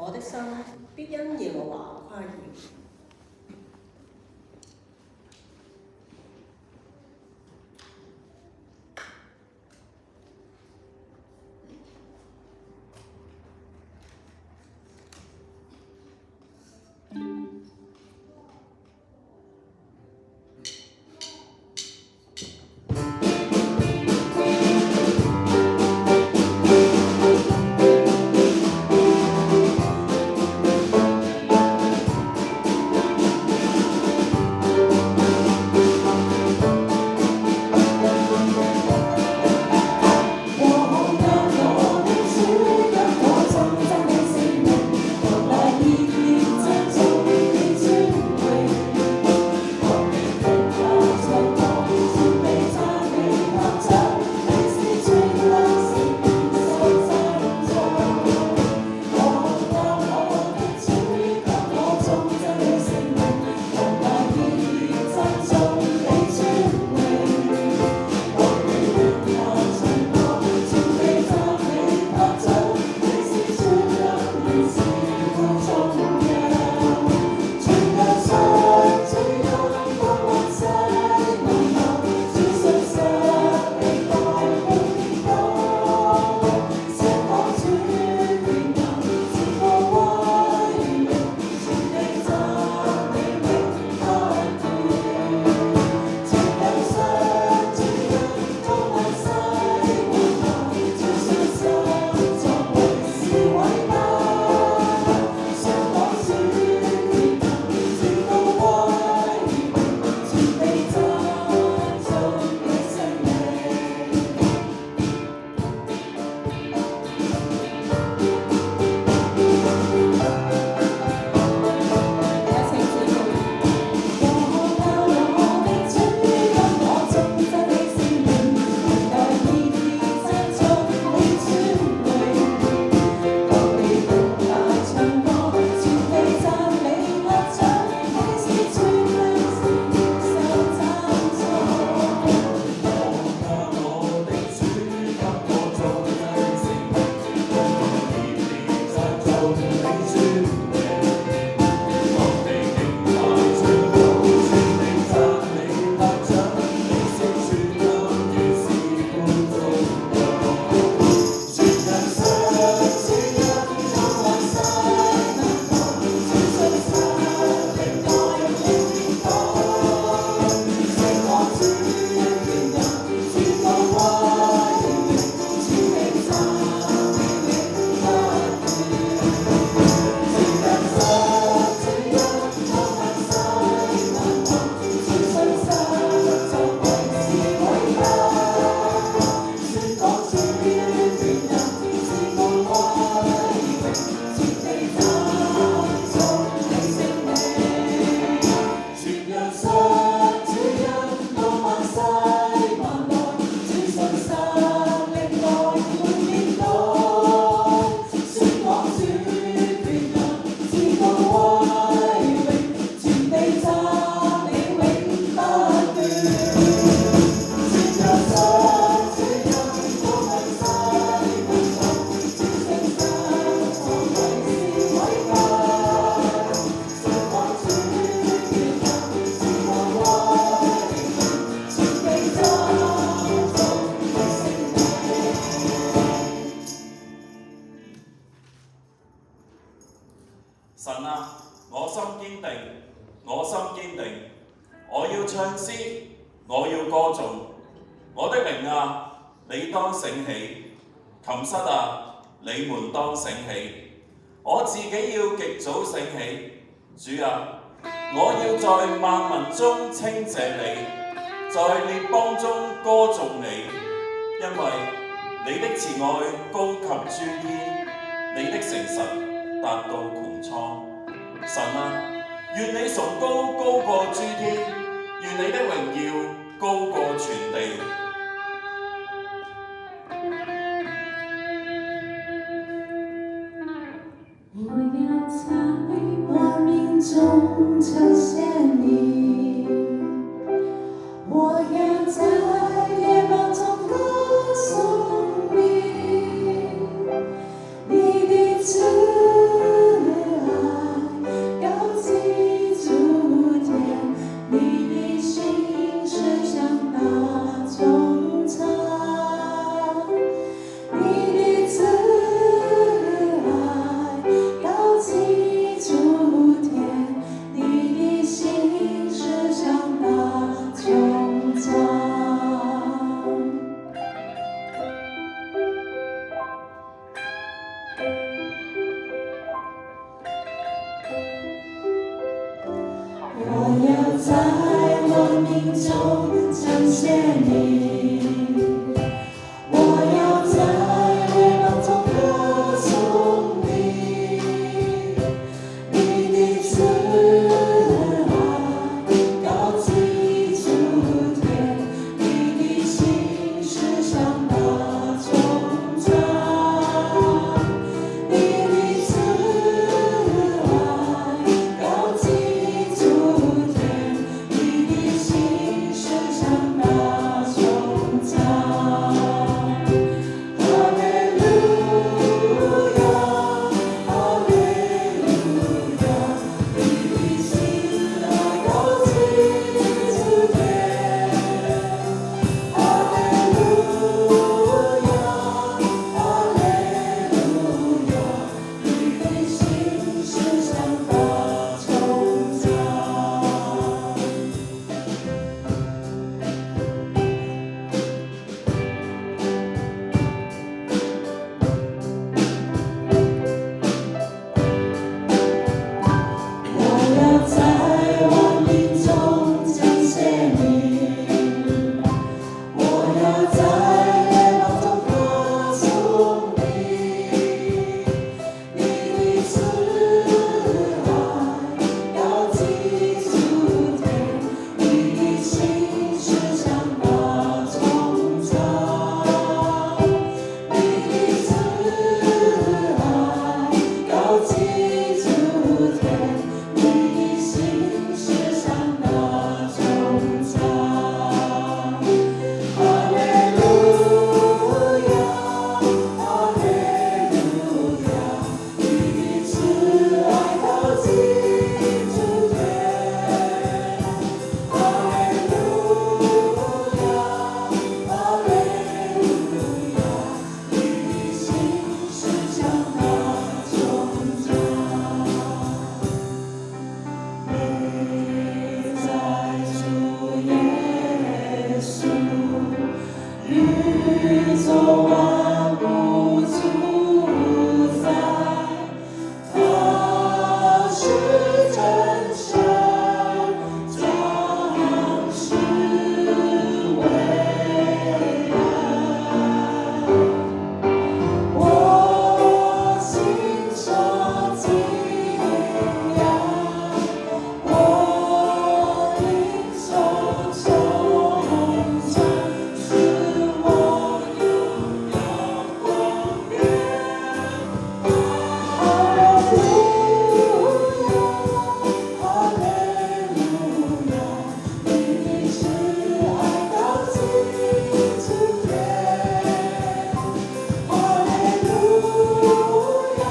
我的心必因耶和華誇耀。神啊，我心堅定，我心堅定，我要唱詩，我要歌頌。我的靈啊，你當醒起；琴瑟啊，你們當醒起。我自己要極早醒起。主啊，我要在萬民中稱謝你，在列邦中歌頌你，因為你的慈愛高及諸天，你的誠實達到穹蒼。神啊，願你崇高高過諸天，願你的榮耀高過全地。我要在万民中呈现你，我要在列邦中歌颂你，你的慈命中彰显你，我要在烈焰中歌颂你，你的慈爱高及诸天，你的心是向那穹苍，你的慈爱高及诸天，你的心是向那穹苍。哈利路亚，哈利路亚，你的慈爱高及诸天。哈利路亚，哈利路亚，你的心是向那穹苍。我要在万民中彰显你，我要在烈焰中歌颂你，你的慈爱高及诸天，你的心是向那穹苍，你的慈爱高及诸天，你的心是向那穹苍。哈利路亚，哈利路亚，你的慈爱高及诸天。哈利路亚，哈利路亚，你的心是向那穹苍。你在主耶稣，宇宙万物主宰，他是真神，将是未来。我心所敬仰，我灵所颂赞，是我荣耀光源。哈利路亚，哈利路亚，你的慈爱高及诸天。哈利路亚，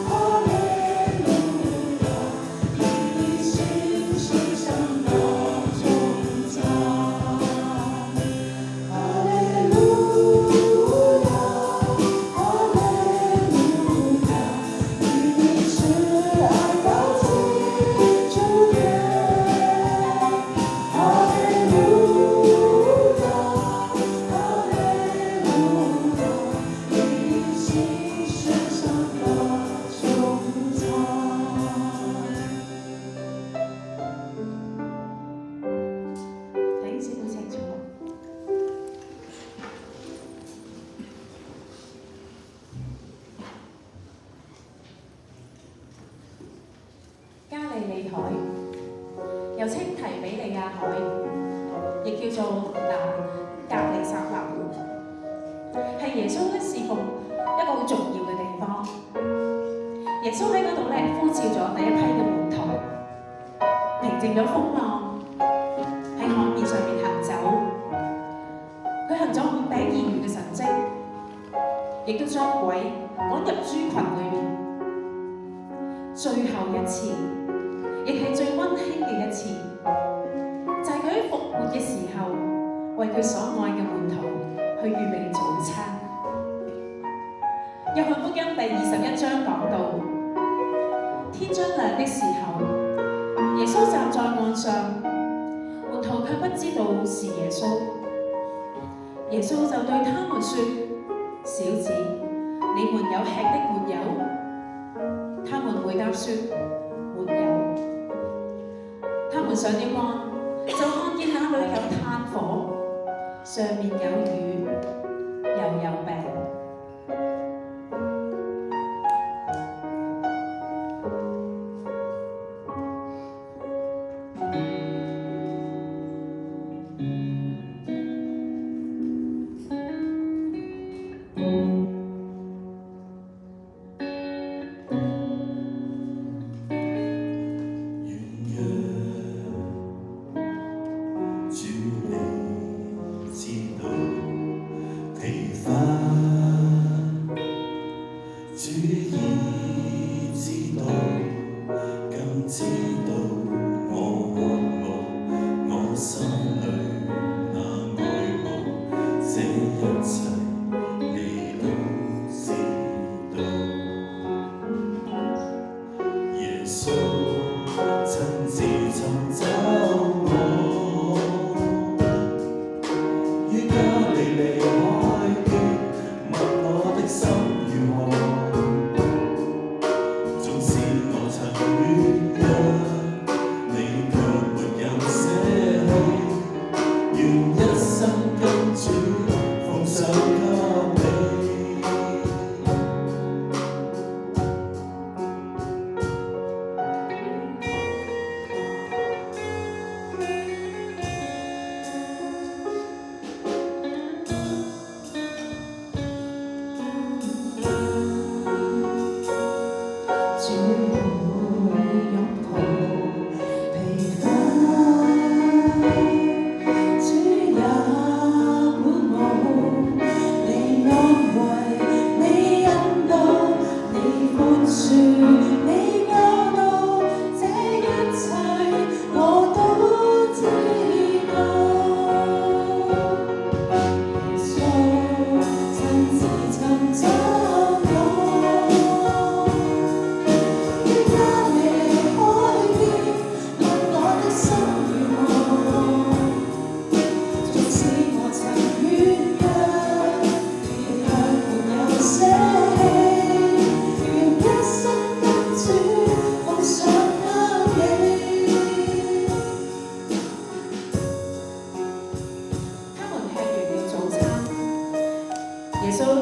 哈利路亚，你的心是向那穹苍。哈利路亚，哈利路亚，你的慈爱高及诸天。哈利路亚，哈利路亚，你的心是向那穹苍。弟兄姊妹請坐。加利利海，又稱提比利亞海，亦叫做格利撒勒湖，係耶穌侍奉一個好重要嘅地方。耶穌喺嗰度呼召咗第一批嘅門徒，平靜咗風浪，喺海面上面行走。佢行咗5餅2魚嘅神蹟，亦都將鬼趕入豬群裏面。最後一次，亦係最溫馨嘅一次，就係佢喺復活嘅時候，為佢所愛嘅門徒去預備早餐。約翰福音第21章講到，天將亮的時候，耶穌站在岸上，門徒卻不知道是耶穌。耶穌就對他們說：小子，你們有吃的沒有？他們回答說：沒有。他們上了岸，就看見那裏有炭火，上面有雨，又有病。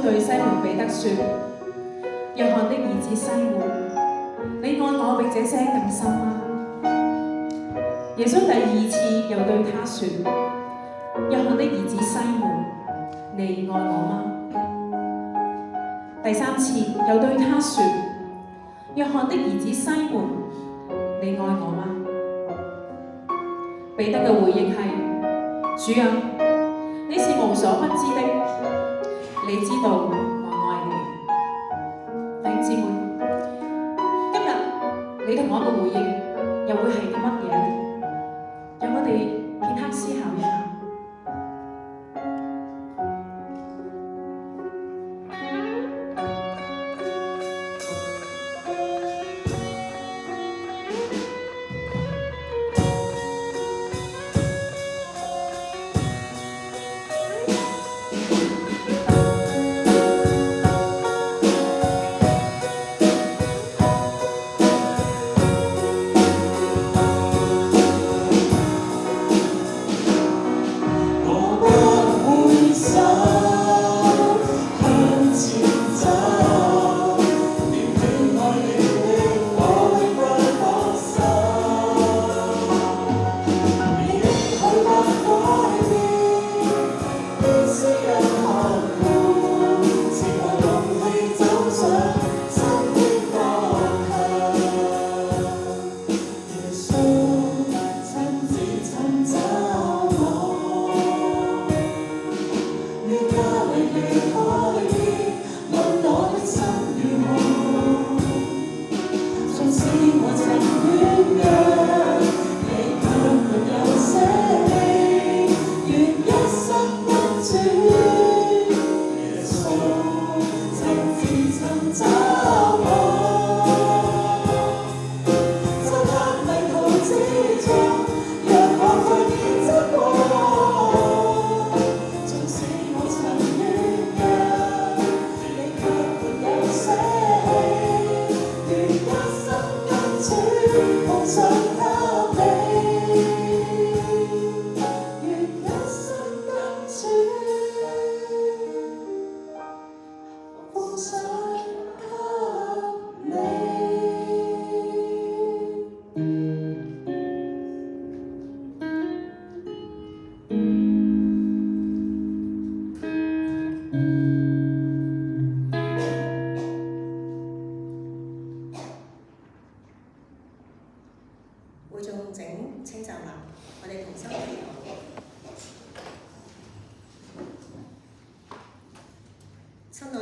對西門彼得說：約翰的兒子西門，你愛我比這些更深嗎？耶穌第二次又對他說：約翰的兒子西門，你愛我嗎？第三次又對他說：約翰的兒子西門，你愛我嗎？彼得嘅回應係：主啊，你是無所不知的。你知道我愛你，弟兄姊妹，今日你同我嘅回應又會係啲乜嘢呢？讓我哋片刻思考一下。會眾請站立，我哋同心祈禱。親愛